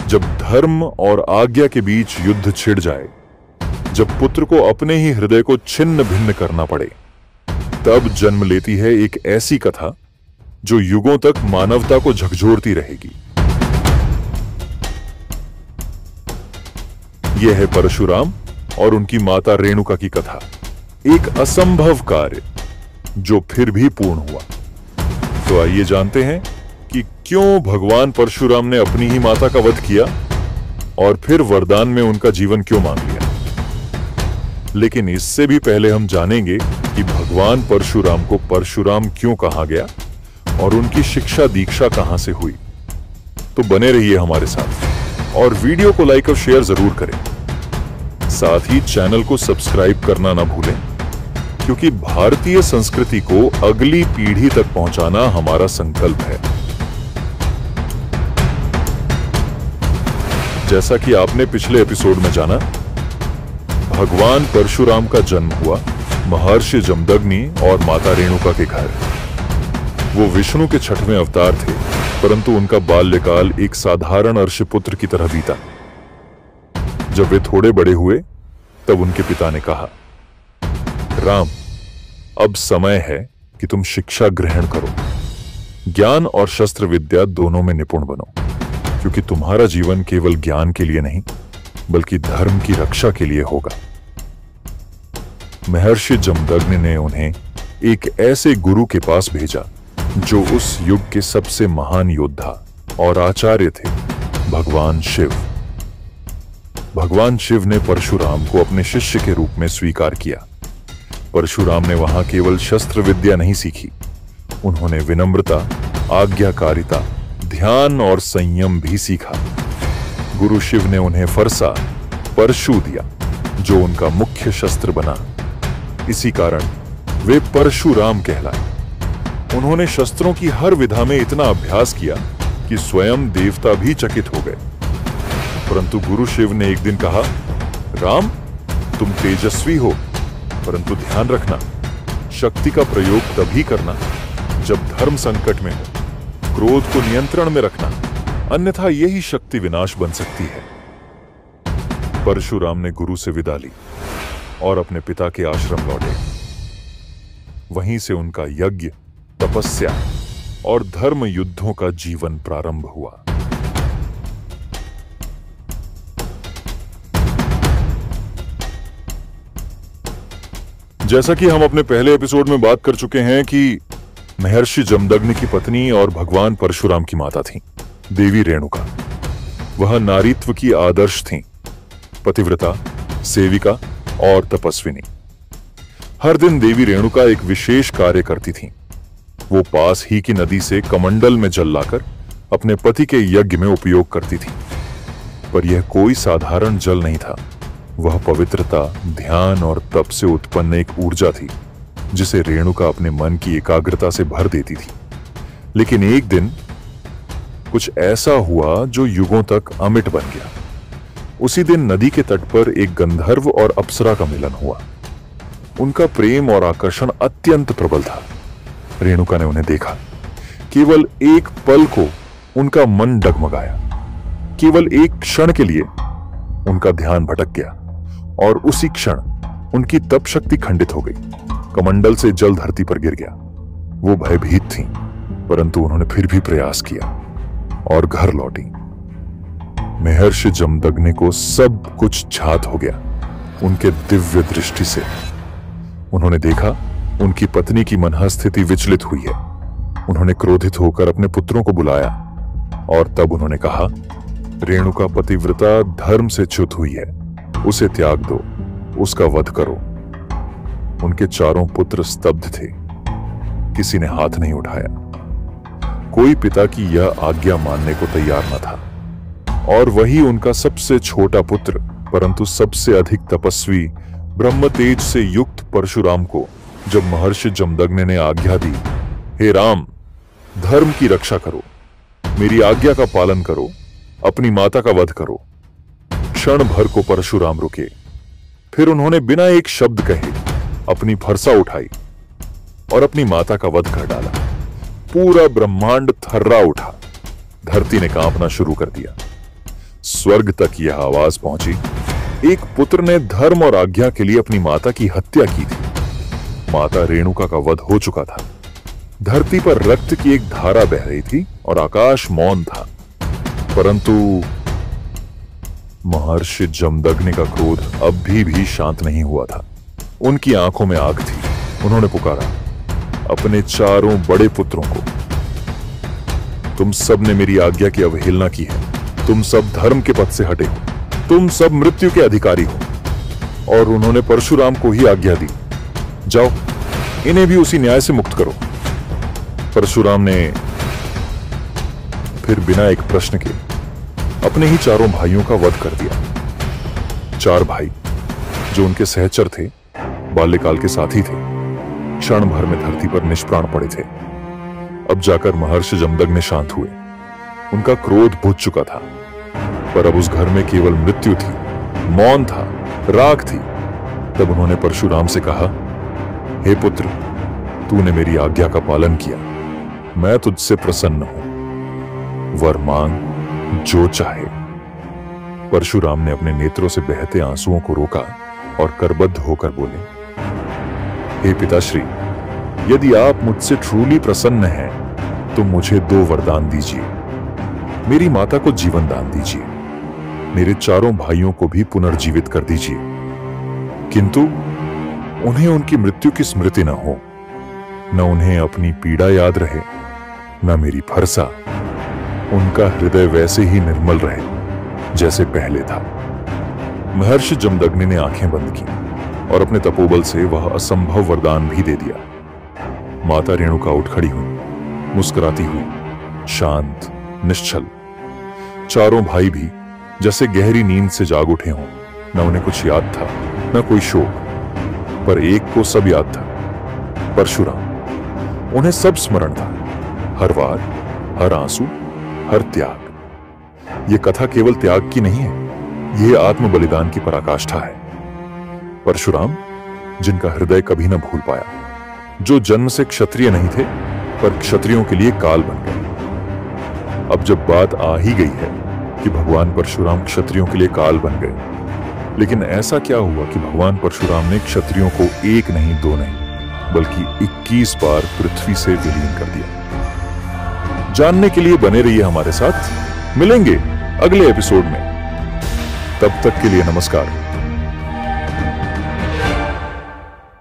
जब धर्म और आज्ञा के बीच युद्ध छिड़ जाए, जब पुत्र को अपने ही हृदय को छिन्न भिन्न करना पड़े, तब जन्म लेती है एक ऐसी कथा जो युगों तक मानवता को झकझोरती रहेगी। यह है परशुराम और उनकी माता रेणुका की कथा। एक असंभव कार्य जो फिर भी पूर्ण हुआ। तो आइए जानते हैं कि क्यों भगवान परशुराम ने अपनी ही माता का वध किया और फिर वरदान में उनका जीवन क्यों मांग लिया। लेकिन इससे भी पहले हम जानेंगे कि भगवान परशुराम को परशुराम क्यों कहा गया और उनकी शिक्षा दीक्षा कहां से हुई। तो बने रहिए हमारे साथ और वीडियो को लाइक और शेयर जरूर करें। साथ ही चैनल को सब्सक्राइब करना ना भूलें, क्योंकि भारतीय संस्कृति को अगली पीढ़ी तक पहुंचाना हमारा संकल्प है। जैसा कि आपने पिछले एपिसोड में जाना, भगवान परशुराम का जन्म हुआ महर्षि जमदग्नि और माता रेणुका के घर। वो विष्णु के 6वें अवतार थे, परंतु उनका बाल्यकाल एक साधारण अर्षपुत्र की तरह बीता। जब वे थोड़े बड़े हुए तब उनके पिता ने कहा, राम, अब समय है कि तुम शिक्षा ग्रहण करो, ज्ञान और शस्त्र विद्या दोनों में निपुण बनो, क्योंकि तुम्हारा जीवन केवल ज्ञान के लिए नहीं बल्कि धर्म की रक्षा के लिए होगा। महर्षि जमदग्नि ने उन्हें एक ऐसे गुरु के पास भेजा जो उस युग के सबसे महान योद्धा और आचार्य थे, भगवान शिव। भगवान शिव ने परशुराम को अपने शिष्य के रूप में स्वीकार किया। परशुराम ने वहां केवल शस्त्र विद्या नहीं सीखी, उन्होंने विनम्रता, आज्ञाकारिता, ध्यान और संयम भी सीखा। गुरु शिव ने उन्हें फरसा, परशु दिया, जो उनका मुख्य शस्त्र बना। इसी कारण वे परशुराम कहलाए। उन्होंने शस्त्रों की हर विधा में इतना अभ्यास किया कि स्वयं देवता भी चकित हो गए। परंतु गुरु शिव ने एक दिन कहा, राम, तुम तेजस्वी हो, परंतु ध्यान रखना, शक्ति का प्रयोग तभी करना जब धर्म संकट में हो। क्रोध को नियंत्रण में रखना, अन्यथा यही शक्ति विनाश बन सकती है। परशुराम ने गुरु से विदा ली और अपने पिता के आश्रम लौटे। वहीं से उनका यज्ञ, तपस्या और धर्म युद्धों का जीवन प्रारंभ हुआ। जैसा कि हम अपने पहले एपिसोड में बात कर चुके हैं कि महर्षि जमदग्नि की पत्नी और भगवान परशुराम की माता थीं, देवी रेणुका। वह नारीत्व की आदर्श थीं, पतिव्रता, सेविका और तपस्विनी। हर दिन देवी रेणुका एक विशेष कार्य करती थीं। वो पास ही की नदी से कमंडल में जल लाकर अपने पति के यज्ञ में उपयोग करती थीं। पर यह कोई साधारण जल नहीं था। वह पवित्रता, ध्यान और तप से उत्पन्न एक ऊर्जा थी, जिसे रेणुका अपने मन की एकाग्रता से भर देती थी। लेकिन एक दिन कुछ ऐसा हुआ जो युगों तक अमिट बन गया। उसी दिन नदी के तट पर एक गंधर्व और अप्सरा का मिलन हुआ। उनका प्रेम और आकर्षण अत्यंत प्रबल था। रेणुका ने उन्हें देखा। केवल एक पल को उनका मन डगमगाया। केवल एक क्षण के लिए उनका ध्यान भटक गया और उसी क्षण उनकी तप शक्ति खंडित हो गई। कमंडल से जल धरती पर गिर गया। वो भयभीत थीं, परंतु उन्होंने फिर भी प्रयास किया और घर लौटी। महर्षि जमदग्नि को सब कुछ झात हो गया उनके दिव्य दृष्टि से। उन्होंने देखा उनकी पत्नी की मनःस्थिति विचलित हुई है। उन्होंने क्रोधित होकर अपने पुत्रों को बुलाया और तब उन्होंने कहा, रेणुका पतिव्रता धर्म से च्युत हुई है, उसे त्याग दो, उसका वध करो। उनके चारों पुत्र स्तब्ध थे। किसी ने हाथ नहीं उठाया। कोई पिता की यह आज्ञा मानने को तैयार न था। और वही उनका सबसे छोटा पुत्र, परंतु सबसे अधिक तपस्वी, ब्रह्म तेज से युक्त परशुराम को जब महर्षि जमदग्नि ने आज्ञा दी, हे राम, धर्म की रक्षा करो, मेरी आज्ञा का पालन करो, अपनी माता का वध करो, क्षण भर को परशुराम रुके। फिर उन्होंने बिना एक शब्द कहे अपनी फरसा उठाई और अपनी माता का वध कर डाला। पूरा ब्रह्मांड थर्रा उठा। धरती ने कांपना शुरू कर दिया। स्वर्ग तक यह आवाज पहुंची, एक पुत्र ने धर्म और आज्ञा के लिए अपनी माता की हत्या की थी। माता रेणुका का वध हो चुका था। धरती पर रक्त की एक धारा बह रही थी और आकाश मौन था। परंतु महर्षि जमदग्नि का क्रोध अब भी शांत नहीं हुआ था। उनकी आंखों में आग थी। उन्होंने पुकारा अपने चारों बड़े पुत्रों को, तुम सब ने मेरी आज्ञा की अवहेलना की है। तुम सब धर्म के पथ से हटे हो। तुम सब मृत्यु के अधिकारी हो। और उन्होंने परशुराम को ही आज्ञा दी, जाओ इन्हें भी उसी न्याय से मुक्त करो। परशुराम ने फिर बिना एक प्रश्न के अपने ही चारों भाइयों का वध कर दिया। चार भाई जो उनके सहचर थे, बाल्यकाल के साथी थे, क्षण भर में धरती पर निष्प्राण पड़े थे। अब जाकर महर्षि जमदग्नि शांत हुए। उनका क्रोध बुझ चुका था, पर अब उस घर में केवल मृत्यु थी, मौन था, राख थी। तब उन्होंने परशुराम से कहा, हे पुत्र, तूने मेरी आज्ञा का पालन किया, मैं तुझसे प्रसन्न हूं। वर मांग जो चाहे। परशुराम ने अपने नेत्रों से बहते आंसुओं को रोका और करबद्ध होकर बोले, हे पिताश्री, यदि आप मुझसे ट्रूली प्रसन्न हैं तो मुझे 2 वरदान दीजिए। मेरी माता को जीवन दान दीजिए, मेरे चारों भाइयों को भी पुनर्जीवित कर दीजिए, किंतु उन्हें उनकी मृत्यु की स्मृति न हो, न उन्हें अपनी पीड़ा याद रहे, न मेरी फरसा। उनका हृदय वैसे ही निर्मल रहे जैसे पहले था। महर्षि जमदग्नि ने आंखें बंद की और अपने तपोबल से वह असंभव वरदान भी दे दिया। माता रेणुका उठ खड़ी हुई, मुस्कुराती हुई, शांत, निश्चल। चारों भाई भी जैसे गहरी नींद से जाग उठे हों। न उन्हें कुछ याद था, न कोई शोक, पर एक को सब याद था, परशुराम। उन्हें सब स्मरण था, हर वार, हर आंसू, हर त्याग। यह कथा केवल त्याग की नहीं है, यह आत्म बलिदान की पराकाष्ठा है। परशुराम, जिनका हृदय कभी न भूल पाया, जो जन्म से क्षत्रिय नहीं थे पर क्षत्रियों के लिए काल बन गए। अब जब बात आ ही गई है कि भगवान परशुराम क्षत्रियों के लिए काल बन गए, लेकिन ऐसा क्या हुआ कि भगवान परशुराम ने क्षत्रियों को 1 नहीं 2 नहीं बल्कि 21 बार पृथ्वी से विलीन कर दिया? जानने के लिए बने रहिए हमारे साथ। मिलेंगे अगले एपिसोड में। तब तक के लिए नमस्कार।